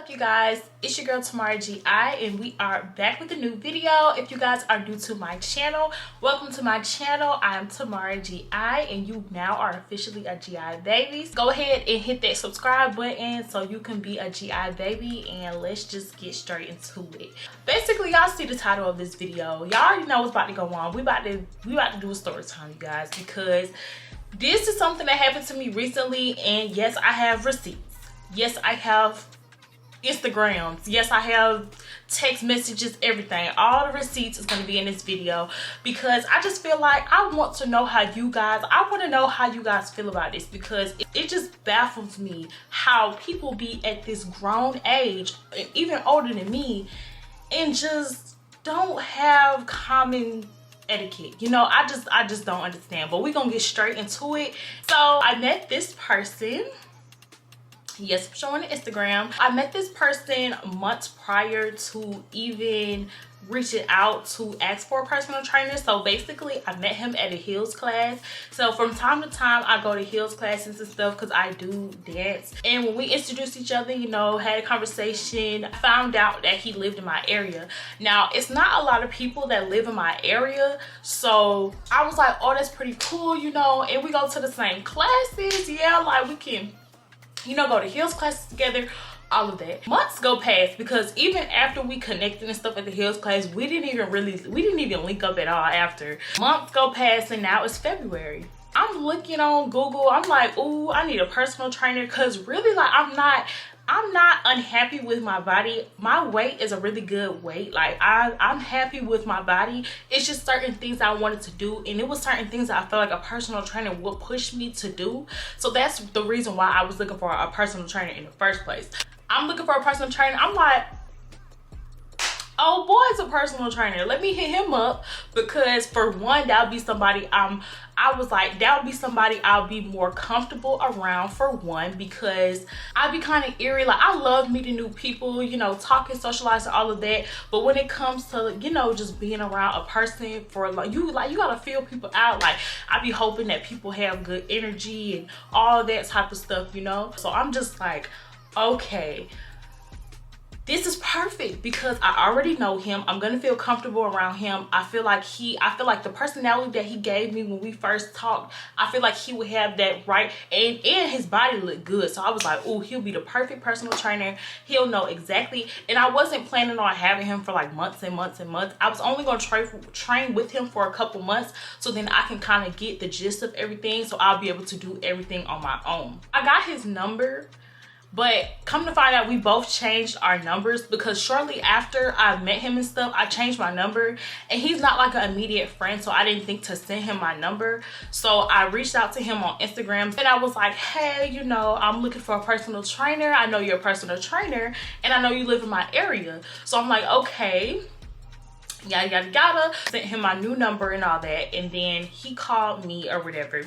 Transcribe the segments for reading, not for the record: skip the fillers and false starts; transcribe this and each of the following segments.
up, you guys? It's your girl Tymarrahgi, and we are back with a new video. If you guys are new to my channel, welcome to my channel. I am Tymarrahgi, and you now are officially a GI baby. Go ahead and hit that subscribe button so you can be a GI baby, and let's just get straight into it. Basically, y'all see the title of this video. Y'all already know what's about to go on. We about to do a story time, you guys, because this is something that happened to me recently, and yes, I have receipts. Yes, I have Instagrams. Yes, I have text messages, everything. All the receipts is going to be in this video because I just feel like I want to know how you guys, feel about this, because it just baffles me how people be at this grown age, even older than me, and just don't have common etiquette. You know, I just don't understand. But we're gonna get straight into it. So I met this person. Yes, I'm showing the Instagram. I met this person months prior to even reaching out to ask for a personal trainer. So basically, I met him at a heels class. So from time to time, I go to heels classes and stuff because I do dance. And when we introduced each other, you know, had a conversation, I found out that he lived in my area. Now, it's not a lot of people that live in my area. So I was like, oh, that's pretty cool, you know, and we go to the same classes. Yeah, like we can, you know, go to heels classes together, all of that. Months go past because even after we connected and stuff at the heels class, we didn't even link up at all after. Months go past and now it's February. I'm looking on Google, I'm like, ooh, I need a personal trainer, because really, like, I'm not unhappy with my body. My weight is a really good weight. Like I'm happy with my body. It's just certain things I wanted to do, and it was certain things that I felt like a personal trainer would push me to do. So that's the reason why I was looking for a personal trainer in the first place. I'm looking for a personal trainer. I'm like, oh, boy's a personal trainer. Let me hit him up, because for one, that would be somebody I was like, that would be somebody I'll be more comfortable around, for one, because I'd be kind of eerie. Like, I love meeting new people, you know, talking, socializing, all of that. But when it comes to, you know, just being around a person for like you gotta feel people out. Like, I be hoping that people have good energy and all that type of stuff, you know. So I'm just like, okay, this is perfect because I already know him. I'm gonna feel comfortable around him. I feel like the personality that he gave me when we first talked, I feel like he would have that right, and his body looked good. So I was like, oh, he'll be the perfect personal trainer. He'll know exactly. And I wasn't planning on having him for like months and months and months. I was only gonna train with him for a couple months, so then I can kind of get the gist of everything, so I'll be able to do everything on my own. I got his number, but come to find out, we both changed our numbers, because shortly after I met him and stuff, I changed my number, and he's not like an immediate friend, so I didn't think to send him my number. So I reached out to him on Instagram, and I was like, hey, you know, I'm looking for a personal trainer. I know you're a personal trainer, and I know you live in my area. So I'm like, okay, yada yada yada. Sent him my new number and all that, and then he called me or whatever.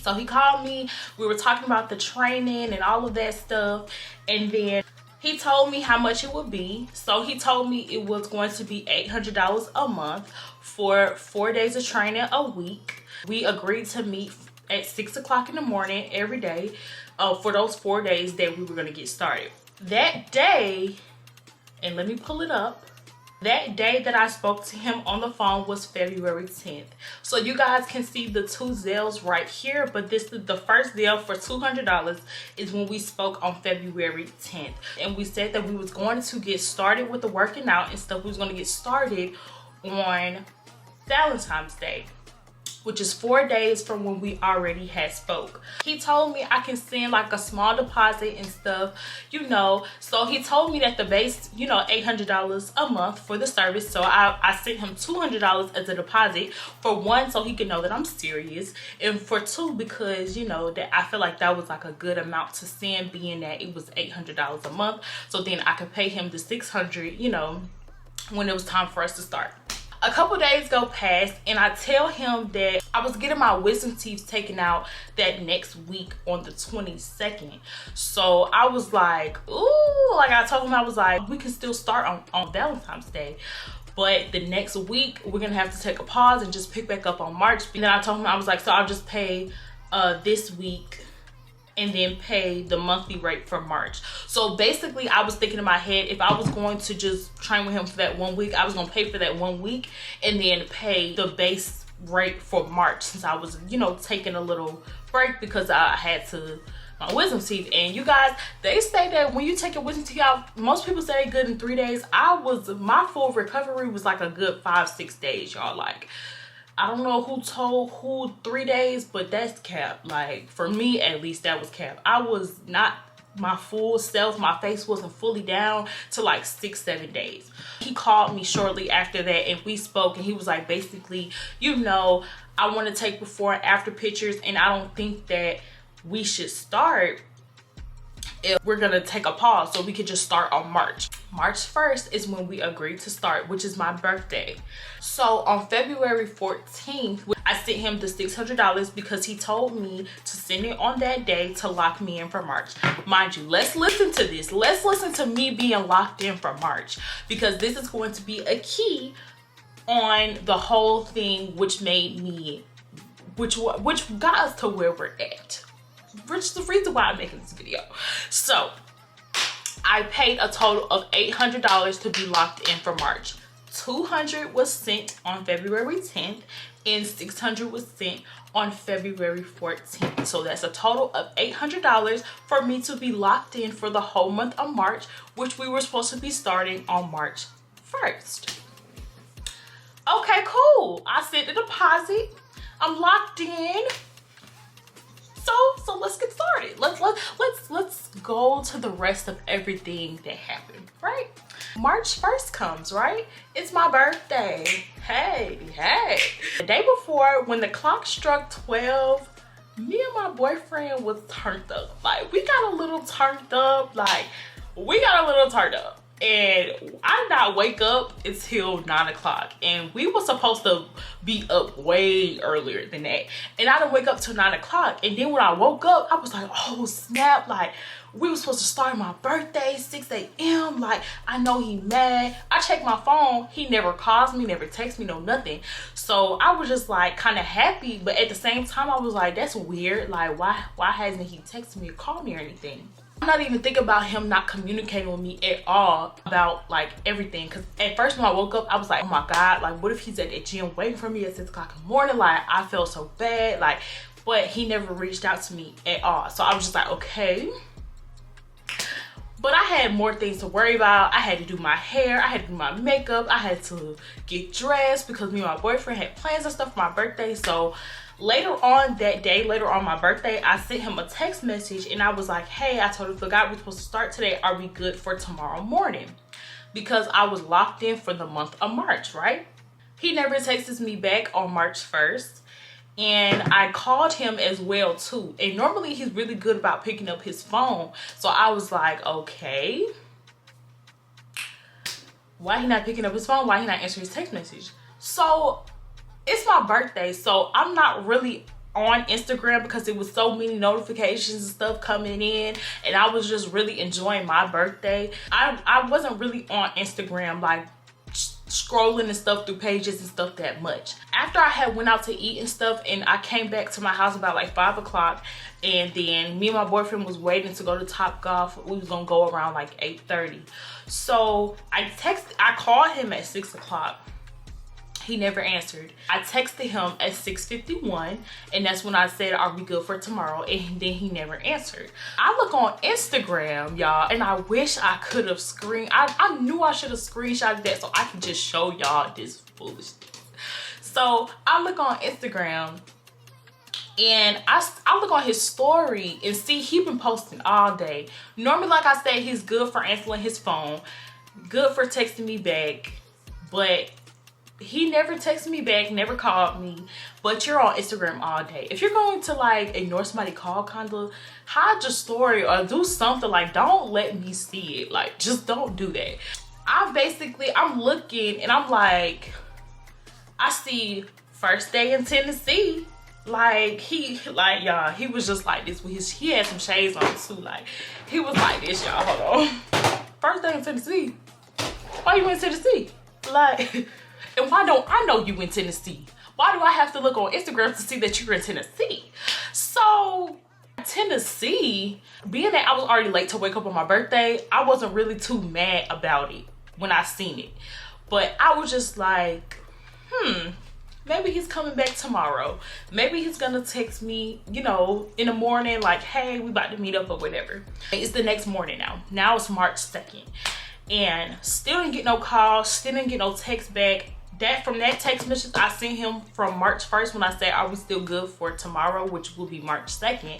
So he called me, we were talking about the training and all of that stuff, and then he told me how much it would be. So he told me it was going to be $800 a month for 4 days of training a week. We agreed to meet at 6 o'clock in the morning every day for those 4 days that we were going to get started. That day, and let me pull it up, that day that I spoke to him on the phone was February 10th. So you guys can see the two Zelles right here, but this is the first Zelle for $200 is when we spoke on February 10th. And we said that we was going to get started with the working out and stuff. We was going to get started on Valentine's Day, which is 4 days from when we already had spoke. He told me I can send like a small deposit and stuff, you know. So he told me that the base, you know, $800 a month for the service. So I sent him $200 as a deposit, for one, so he could know that I'm serious, and for two, because, you know, that I feel like that was like a good amount to send, being that it was $800 a month. So then I could pay him the $600, you know, when it was time for us to start. A couple days go past, and I tell him that I was getting my wisdom teeth taken out that next week on the 22nd. So I was like, ooh, like I told him, I was like, we can still start on Valentine's Day. But the next week, we're gonna have to take a pause and just pick back up on March. And then I told him, I was like, so I'll just pay this week and then pay the monthly rate for March. So basically I was thinking in my head, if I was going to just train with him for that 1 week, I was gonna pay for that 1 week and then pay the base rate for March, since I was, you know, taking a little break because I had to my wisdom teeth. And you guys, they say that when you take your wisdom teeth out, most people say they good in 3 days. My full recovery was like a good 5-6 days, y'all. Like, I don't know who told who 3 days, but that's cap. Like, for me at least, that was cap. I was not my full self. My face wasn't fully down to like 6-7 days. He called me shortly after that and we spoke, and he was like, basically, you know, I want to take before and after pictures, and I don't think that we should start if we're gonna take a pause, so we could just start on March 1st is when we agreed to start, which is my birthday. So on February 14th, I sent him the $600 because he told me to send it on that day to lock me in for March. Mind you, let's listen to this. Let's listen to me being locked in for March, because this is going to be a key on the whole thing, which made me, which got us to where we're at. Which is the reason why I'm making this video. So I paid a total of $800 to be locked in for March. $200 was sent on February 10th and $600 was sent on February 14th. So that's a total of $800 for me to be locked in for the whole month of March, which we were supposed to be starting on March 1st. Okay, cool. I sent the deposit. I'm locked in. So let's get started. Let's go to the rest of everything that happened, right? March 1st comes, right? It's my birthday. Hey. The day before, when the clock struck 12, me and my boyfriend was turned up. Like, we got a little turned up. And I did not wake up until 9 o'clock, and we were supposed to be up way earlier than that, and I didn't wake up till 9 o'clock. And then when I woke up, I was like, oh snap, like we were supposed to start my birthday 6 a.m. Like, I know he mad. I checked my phone, he never calls me, never texts me, no nothing. So I was just like kind of happy, but at the same time I was like, that's weird. Like, why hasn't he texted me or called me or anything? I'm not even thinking about him not communicating with me at all about like everything, because at first when I woke up I was like, oh my god, like what if he's at the gym waiting for me at 6 o'clock in the morning? Like, I felt so bad. Like, but he never reached out to me at all. So I was just like, okay. But I had more things to worry about. I had to do my hair, I had to do my makeup, I had to get dressed because me and my boyfriend had plans and stuff for my birthday. So later on that day, later on my birthday, I sent him a text message and I was like, hey, I totally forgot we're supposed to start today. Are we good for tomorrow morning? Because I was locked in for the month of March, right? He never texts me back on March 1st. And I called him as well too. And normally he's really good about picking up his phone. So I was like, okay, why he not picking up his phone? Why he not answering his text message? So it's my birthday, so I'm not really on Instagram because it was so many notifications and stuff coming in, and I was just really enjoying my birthday. I wasn't really on Instagram like scrolling and stuff through pages and stuff that much. After I had went out to eat and stuff, and I came back to my house about like 5 o'clock, and then me and my boyfriend was waiting to go to Top Golf. We was gonna go around like 8:30. So I called him at 6 o'clock. He never answered. I texted him at 6:51, and that's when I said, are we good for tomorrow? And then he never answered. I look on Instagram, y'all, and I wish I could have I knew I should have screenshotted that so I could just show y'all this foolishness. So I look on Instagram and I look on his story and see he been posting all day. Normally, like I said, he's good for answering his phone, good for texting me back, but he never texted me back, never called me. But you're on Instagram all day. If you're going to like ignore somebody call, kind of hide your story or do something. Like, don't let me see it. Like, just don't do that. I'm looking and I'm like, I see first day in Tennessee. Like, y'all, he was just like this with he had some shades on too. Like, he was like this, y'all. Hold on. First day in Tennessee. Why you in Tennessee? Like, and why don't I know you in Tennessee? Why do I have to look on Instagram to see that you're in Tennessee? So Tennessee, being that I was already late to wake up on my birthday, I wasn't really too mad about it when I seen it. But I was just like, maybe he's coming back tomorrow. Maybe he's gonna text me, you know, in the morning, like, hey, we about to meet up or whatever. It's the next morning now. Now it's March 2nd. And still didn't get no call, still didn't get no text back. From that text message I sent him from March 1st when I said, are we still good for tomorrow, which will be March 2nd.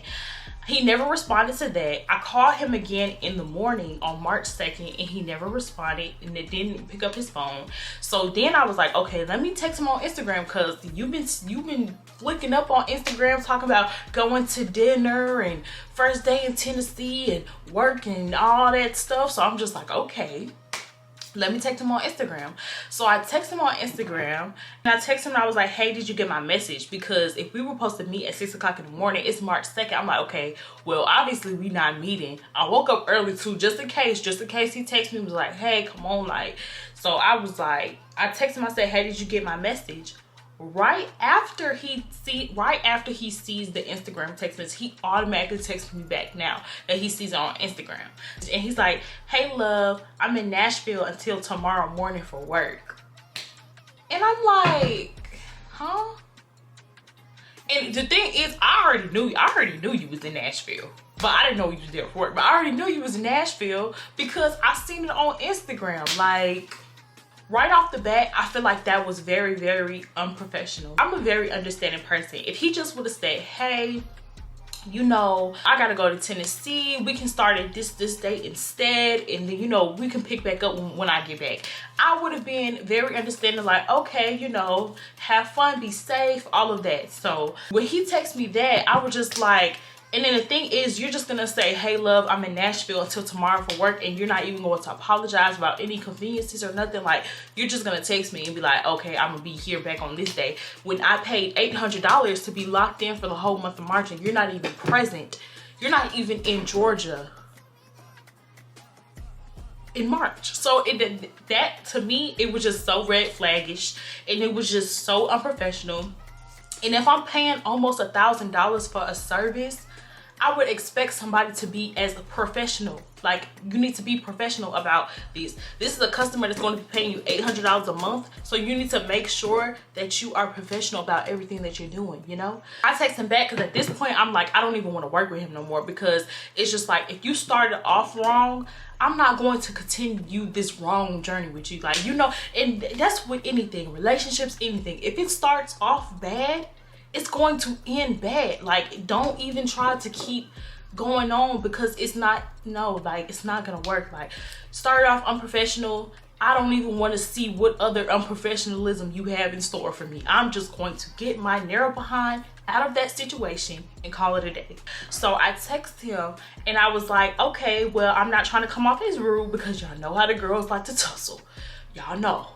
He never responded to that. I called him again in the morning on March 2nd and he never responded and it didn't pick up his phone. So then I was like, okay, let me text him on Instagram, because you've been flicking up on Instagram talking about going to dinner and first day in Tennessee and work and all that stuff. So I'm just like, okay, let me text him on Instagram. So I text him on Instagram and I text him and I was like, hey, did you get my message? Because if we were supposed to meet at 6 o'clock in the morning, it's March 2nd. I'm like, okay, well, obviously we not meeting. I woke up early too, just in case he texted me and was like, hey, come on, like. So I was like, I texted him, I said, hey, did you get my message? Right after he sees the Instagram text message, he automatically texts me back now that he sees it on Instagram. And he's like, hey love, I'm in Nashville until tomorrow morning for work. And I'm like, huh? And the thing is, I already knew you was in Nashville. But I didn't know you was there for work. But I already knew you was in Nashville because I seen it on Instagram. Like, right off the bat, I feel like that was very, very unprofessional. I'm a very understanding person. If he just would have said, hey, you know, I gotta go to Tennessee, we can start at this date instead, and then, you know, we can pick back up when I get back, I would have been very understanding, like, okay, you know, have fun, be safe, all of that. So when he texted me that, I was just like, and then the thing is, you're just gonna say, hey love, I'm in Nashville until tomorrow for work, and you're not even going to apologize about any conveniences or nothing. Like, you're just gonna text me and be like, okay, I'm gonna be here back on this day, when I paid $800 to be locked in for the whole month of March, and you're not even present. You're not even in Georgia in March. So that to me, it was just so red flaggish, and it was just so unprofessional. And if I'm paying almost $1,000 for a service, I would expect somebody to be as a professional. Like, you need to be professional about this. This is a customer that's going to be paying you $800 a month. So you need to make sure that you are professional about everything that you're doing, you know? I text him back because at this point, I'm like, I don't even want to work with him no more, because it's just like, if you started off wrong, I'm not going to continue this wrong journey with you. Like, you know, and that's with anything, relationships, anything. If it starts off bad, it's going to end bad. Like, don't even try to keep going on, because it's not, no, like, it's not gonna work. Like, start off unprofessional. I don't even want to see what other unprofessionalism you have in store for me. I'm just going to get my narrow behind out of that situation and call it a day. So I texted him and I was like, okay, well, I'm not trying to come off as rude, because y'all know how the girls like to tussle. Y'all know.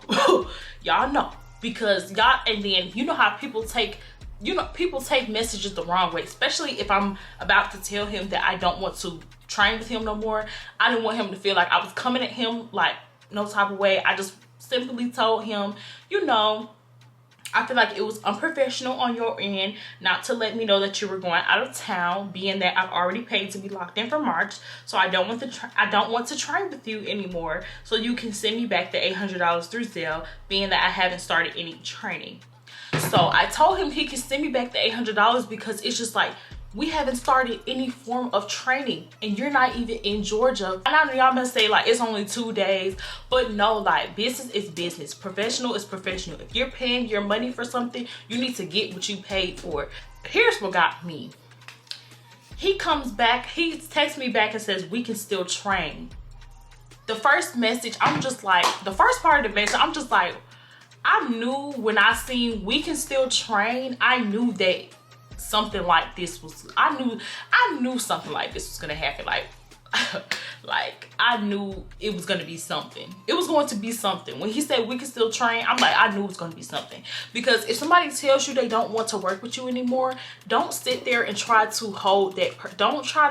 Y'all know. Because y'all, and then you know how people take, you know, people take messages the wrong way, especially if I'm about to tell him that I don't want to train with him no more. I didn't want him to feel like I was coming at him like no type of way. I just simply told him, you know, I feel like it was unprofessional on your end not to let me know that you were going out of town, being that I've already paid to be locked in for March. So I don't want to train with you anymore. So you can send me back the $800 through Zelle, being that I haven't started any training. So I told him he could send me back the $800, because it's just like, we haven't started any form of training and you're not even in Georgia. And I know y'all must say like, it's only 2 days, but no, like, business is business. Professional is professional. If you're paying your money for something, you need to get what you paid for. Here's what got me. He comes back, he texts me back and says, we can still train. The first message, I'm just like, the first part of the message, I'm just like, I knew when I seen we can still train, I knew that something like this was, I knew something like this was gonna happen. Like, like, I knew it was gonna be something. It was going to be something. When he said we can still train, I'm like, I knew it was gonna be something. Because if somebody tells you they don't want to work with you anymore, don't sit there and try to hold that. Don't try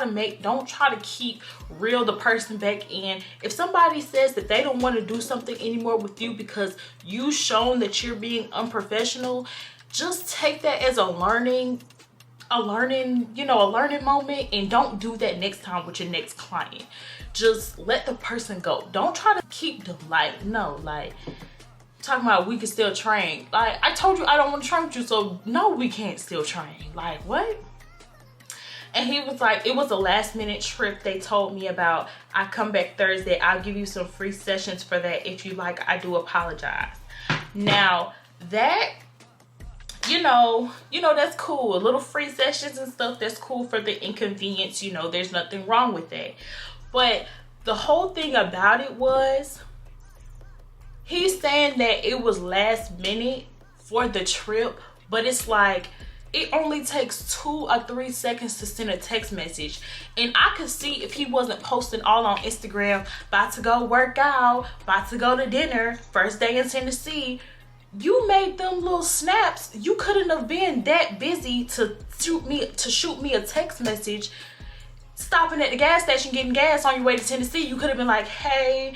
to keep reel the person back in. If somebody says that they don't want to do something anymore with you because you've shown that you're being unprofessional, just take that as a learning a learning, you know, a learning moment, and don't do that next time with your next client. Just let the person go. Don't try to keep them. Like, no, like, talking about we can still train. Like, I told you I don't want to train with you, so no, we can't still train. Like, what? And he was like, it was a last minute trip they told me about. I come back Thursday. I'll give you some free sessions for that. If you like, I do apologize. Now that, you know, that's cool. A little free sessions and stuff, that's cool for the inconvenience. You know, there's nothing wrong with that. But the whole thing about it was, he's saying that it was last minute for the trip, but it's like, it only takes 2 or 3 seconds to send a text message. And I could see if he wasn't posting all on Instagram, about to go work out, about to go to dinner, first day in Tennessee. You made them little snaps. You couldn't have been that busy to shoot me a text message, stopping at the gas station, getting gas on your way to Tennessee. You could have been like, hey,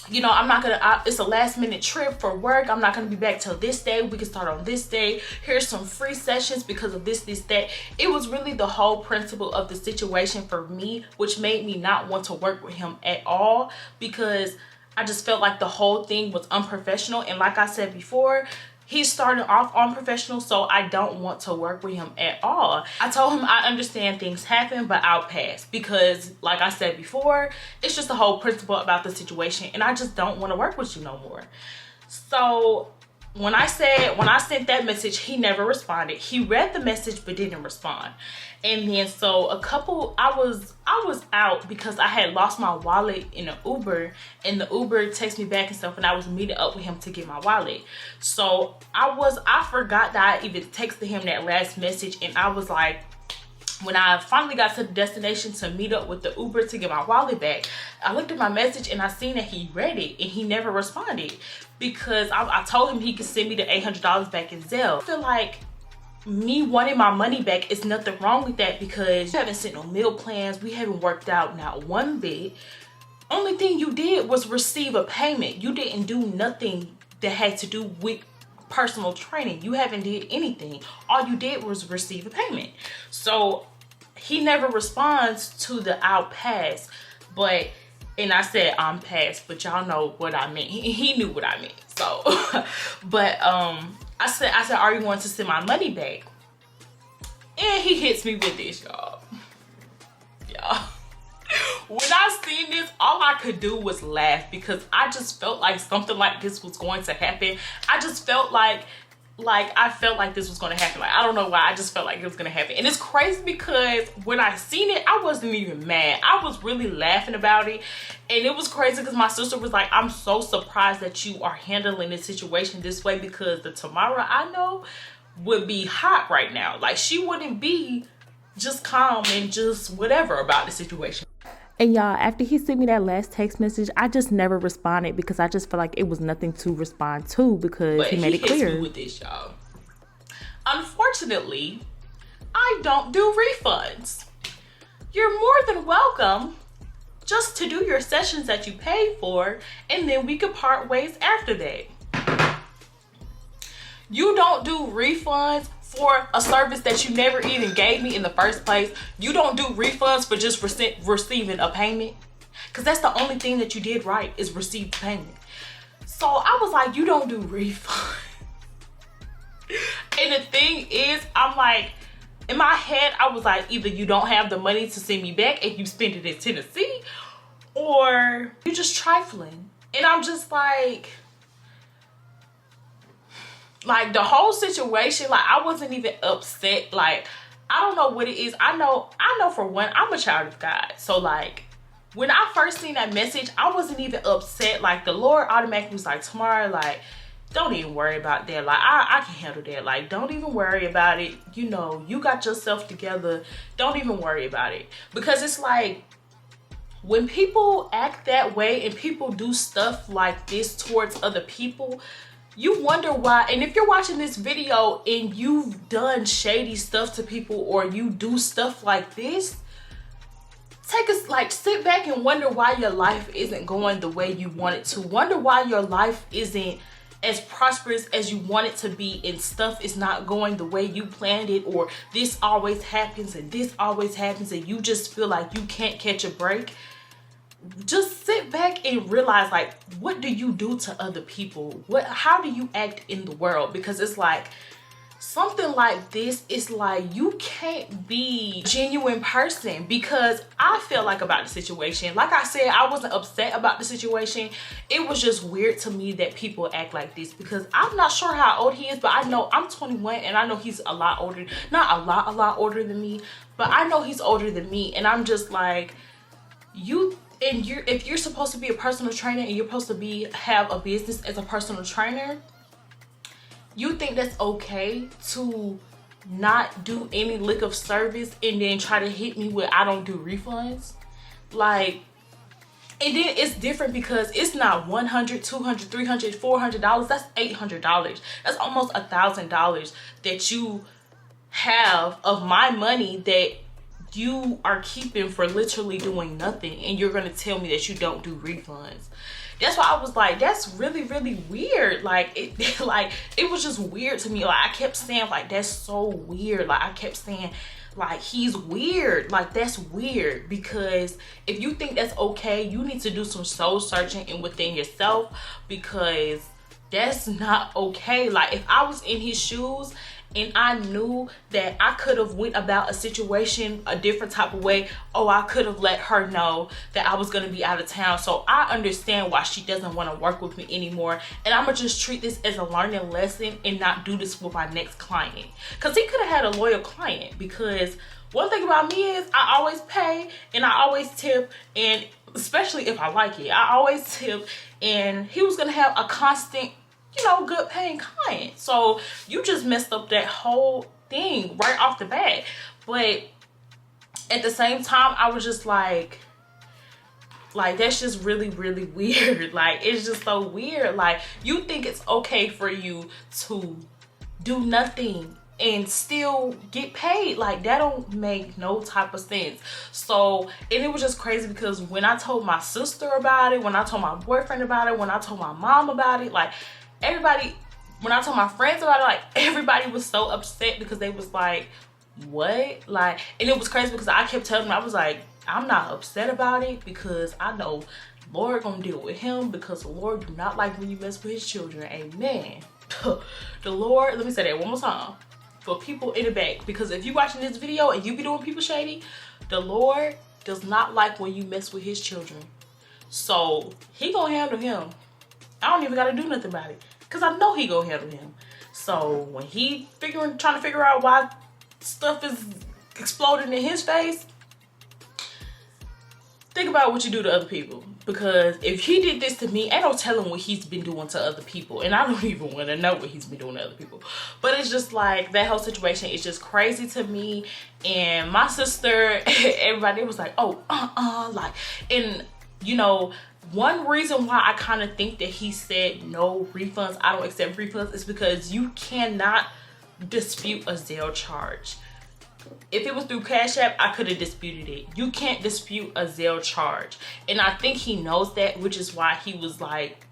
you know, I'm not gonna, it's a last minute trip for work. I'm not gonna be back till this day. We can start on this day. Here's some free sessions because of this, that. It was really the whole principle of the situation for me, which made me not want to work with him at all, because I just felt like the whole thing was unprofessional. And like I said before, he's starting off unprofessional, so I don't want to work with him at all. I told him I understand things happen, but I'll pass, because like I said before, it's just the whole principle about the situation, and I just don't want to work with you no more. So when I sent that message, he never responded. He read the message but didn't respond. And then so I was out because I had lost my wallet in an Uber, and the Uber texted me back and stuff, and I was meeting up with him to get my wallet. So I forgot that I even texted him that last message, and I was like, when I finally got to the destination to meet up with the Uber to get my wallet back, I looked at my message and I seen that he read it, and he never responded, because I told him he could send me the $800 back in Zelle. I feel like me wanting my money back is nothing wrong with that, because you haven't sent no meal plans. We haven't worked out not one bit. Only thing you did was receive a payment. You didn't do nothing that had to do with personal training. You haven't did anything. All you did was receive a payment. So he never responds to the I'll pass. But, and I said I'm past, but y'all know what I meant. He knew what I meant. So but I said, are you going to send my money back? And he hits me with this, y'all. When I seen this, all I could do was laugh, because I just felt like something like this was going to happen. I just felt like this was going to happen. Like, I don't know why, I just felt like it was going to happen. And it's crazy, because when I seen it, I wasn't even mad. I was really laughing about it. And it was crazy because my sister was like, I'm so surprised that you are handling this situation this way, because the Tamara I know would be hot right now. Like, she wouldn't be just calm and just whatever about the situation. And y'all, after he sent me that last text message, I just never responded, because I just felt like it was nothing to respond to, because he made it clear. Hits me with this, y'all. Unfortunately, I don't do refunds. You're more than welcome just to do your sessions that you paid for, and then we could part ways after that. You don't do refunds for a service that you never even gave me in the first place. You don't do refunds for just receiving a payment, because that's the only thing that you did right, is receive the payment. So I was like, you don't do refunds. And the thing is, I'm like, in my head, I was like, either you don't have the money to send me back and you spend it in Tennessee, or you're just trifling. And I'm just like the whole situation, like, I wasn't even upset. Like, I don't know what it is. I know for one, I'm a child of God. So like, when I first seen that message, I wasn't even upset. Like, the Lord automatically was like, Tamara, like, don't even worry about that. Like, I can handle that. Like, don't even worry about it. You know, you got yourself together. Don't even worry about it. Because it's like, when people act that way and people do stuff like this towards other people, you wonder why. And if you're watching this video and you've done shady stuff to people, or you do stuff like this, sit back and wonder why your life isn't going the way you want it to. Wonder why your life isn't as prosperous as you want it to be, and stuff is not going the way you planned it, or this always happens and this always happens, and you just feel like you can't catch a break, just sit back and realize, like, what do you do to other people? How do you act in the world? Because it's like, something like this is like, you can't be a genuine person. Because I feel like about the situation, like I said, I wasn't upset about the situation. It was just weird to me that people act like this, because I'm not sure how old he is, but I know I'm 21 and I know he's a lot older, not a lot older than me, but I know he's older than me. And I'm just like, if you're supposed to be a personal trainer and you're supposed to have a business as a personal trainer, you think that's okay to not do any lick of service and then try to hit me with I don't do refunds? Like, and then it's different because it's not $100, $200, $300, $400. That's $800. That's almost $1,000 that you have of my money that you are keeping for literally doing nothing, and you're gonna tell me that you don't do refunds. That's why I was like, that's really weird. Like, it was just weird to me. Like, I kept saying, like, that's so weird. Like, I kept saying, like, he's weird. Like, that's weird. Because if you think that's okay, you need to do some soul searching and within yourself, because that's not okay. Like, if I was in his shoes and I knew that I could have went about a situation a different type of way, I could have let her know that I was going to be out of town. So I understand why she doesn't want to work with me anymore. And I'm going to just treat this as a learning lesson and not do this with my next client. Because he could have had a loyal client. Because one thing about me is I always pay and I always tip. And especially if I like it, I always tip. And he was going to have a constant, you know, good paying client. So you just messed up that whole thing right off the bat. But at the same time, I was just like that's just really weird. Like, it's just so weird. Like, you think it's okay for you to do nothing and still get paid? Like, that don't make no type of sense. So, and it was just crazy because when I told my sister about it, when I told my boyfriend about it, when I told my mom about it, like, everybody, when I told my friends about it, like, everybody was so upset because they was like, what? Like, and it was crazy because I kept telling them, I was like, I'm not upset about it because I know the Lord gonna deal with him, because the Lord do not like when you mess with his children. Amen. The Lord, let me say that one more time for people in the back, because if you watching this video and you be doing people shady, the Lord does not like when you mess with his children. So he gonna handle him. I don't even gotta do nothing about it, because I know he gonna handle him. So when he trying to figure out why stuff is exploding in his face, think about what you do to other people. Because if he did this to me, ain't no telling what he's been doing to other people. And I don't even want to know what he's been doing to other people. But it's just like, that whole situation is just crazy to me. And my sister, everybody was like, like, and you know, one reason why I kind of think that he said no refunds, I don't accept refunds, is because you cannot dispute a Zelle charge. If it was through Cash App, I could have disputed it. You can't dispute a Zelle charge. And I think he knows that, which is why he was like,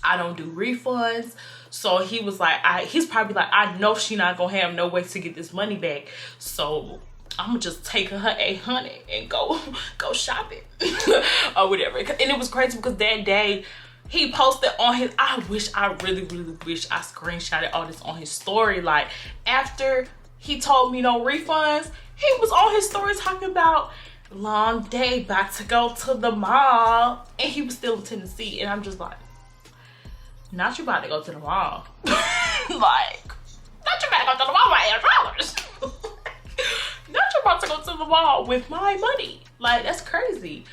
I don't do refunds. So he was like, he's probably like, I know she not gonna have no way to get this money back. So I'm gonna just take her $800 and go shopping or whatever. And it was crazy because that day he posted on his, I really wish I screenshotted all this on his story. Like, after he told me no refunds, he was on his story talking about long day, about to go to the mall, and he was still in Tennessee. And I'm just like, not you about to go to the mall. Like, not you about to go to the mall with $800. Not you about to go to the mall with my money. Like, that's crazy.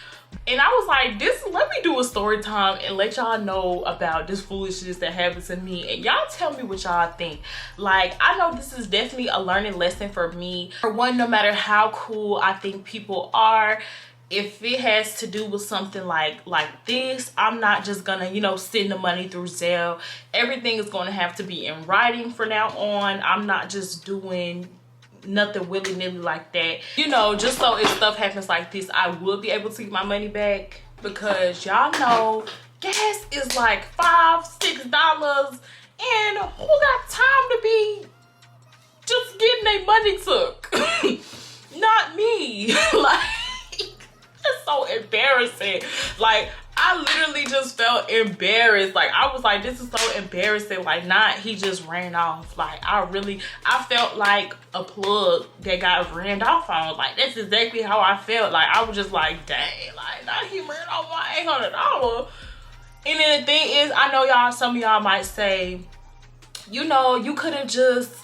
And I was like, let me do a story time and let y'all know about this foolishness that happened to me. And y'all tell me what y'all think. Like, I know this is definitely a learning lesson for me. For one, no matter how cool I think people are, if it has to do with something like this, I'm not just gonna, you know, send the money through Zelle. Everything is gonna have to be in writing from now on. I'm not just doing nothing willy-nilly like that, you know, just so if stuff happens like this, I will be able to get my money back. Because y'all know gas is like $5-6, and who got time to be just getting their money took? Not me. Like, it's so embarrassing. Like, I literally just felt embarrassed. Like, I was like, this is so embarrassing. Like, not he just ran off. Like, I felt like a plug that got ran off on. Like, that's exactly how I felt. Like, I was just like, dang, like, now he ran off my $800. And then the thing is, I know y'all, some of y'all might say, you know, you could have just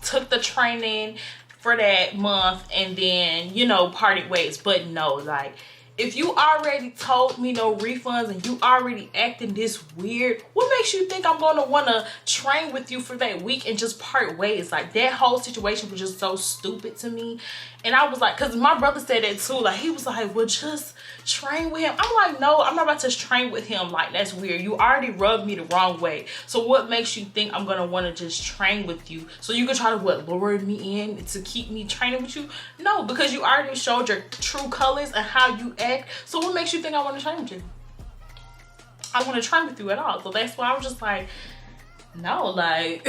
took the training for that month and then, you know, parted ways. But no, like, if you already told me no refunds and you already acting this weird, what makes you think I'm gonna wanna train with you for that week and just part ways? Like, that whole situation was just so stupid to me. And I was like, cause my brother said that too. Like, he was like, well, just train with him. I'm like, no, I'm not about to train with him. Like, that's weird. You already rubbed me the wrong way. So what makes you think I'm gonna wanna just train with you? So you can try to, what, lure me in to keep me training with you? No, because you already showed your true colors and how you act. So what makes you think I wanna train with you? I wanna train with you at all. So that's why I was just like, no, like,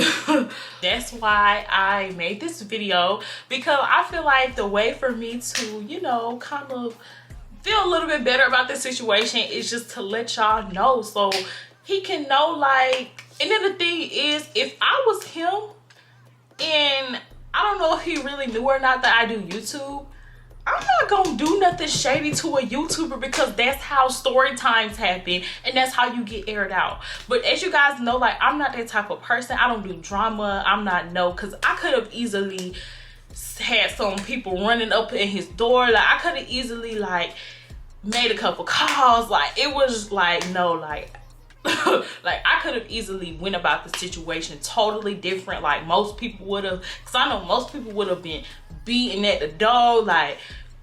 that's why I made this video, because I feel like the way for me to, you know, kind of feel a little bit better about this situation is just to let y'all know, so he can know, like. And then the thing is, if I was him and I don't know if he really knew or not that I do YouTube, I'm not gonna do nothing shady to a YouTuber, because that's how story times happen and that's how you get aired out. But as you guys know, like, I'm not that type of person. I don't do drama. I'm not, no, because I could have easily had some people running up in his door. Like, I could have easily, like, made a couple calls. Like, it was like, no, like, like, I could have easily went about the situation totally different. Like, most people would have, because I know most people would have been beating at the door, like,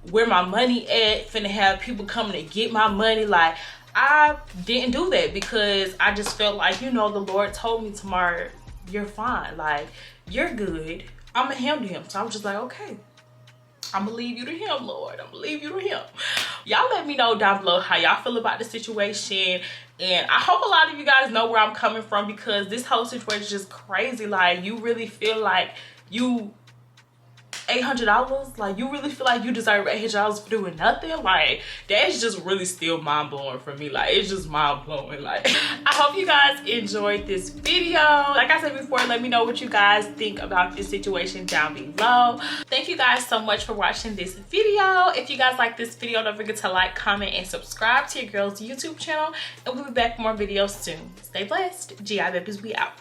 where my money at, finna have people coming to get my money. Like, I didn't do that because I just felt like, you know, the Lord told me, tomorrow, you're fine, like, you're good. I'ma handle him. So I was just like, okay, I'm gonna leave you to him, Lord. I'm gonna leave you to him. Y'all let me know down below how y'all feel about the situation. And I hope a lot of you guys know where I'm coming from, because this whole situation is just crazy. Like, you really feel like you $800, like, you really feel like you deserve $800 for doing nothing? Like, that's just really still mind-blowing for me. Like, it's just mind-blowing. Like, I hope you guys enjoyed this video. Like I said before, let me know what you guys think about this situation down below. Thank you guys so much for watching this video. If you guys like this video, don't forget to like, comment, and subscribe to your girl's YouTube channel, and we'll be back with more videos soon. Stay blessed. GI Babies, we out.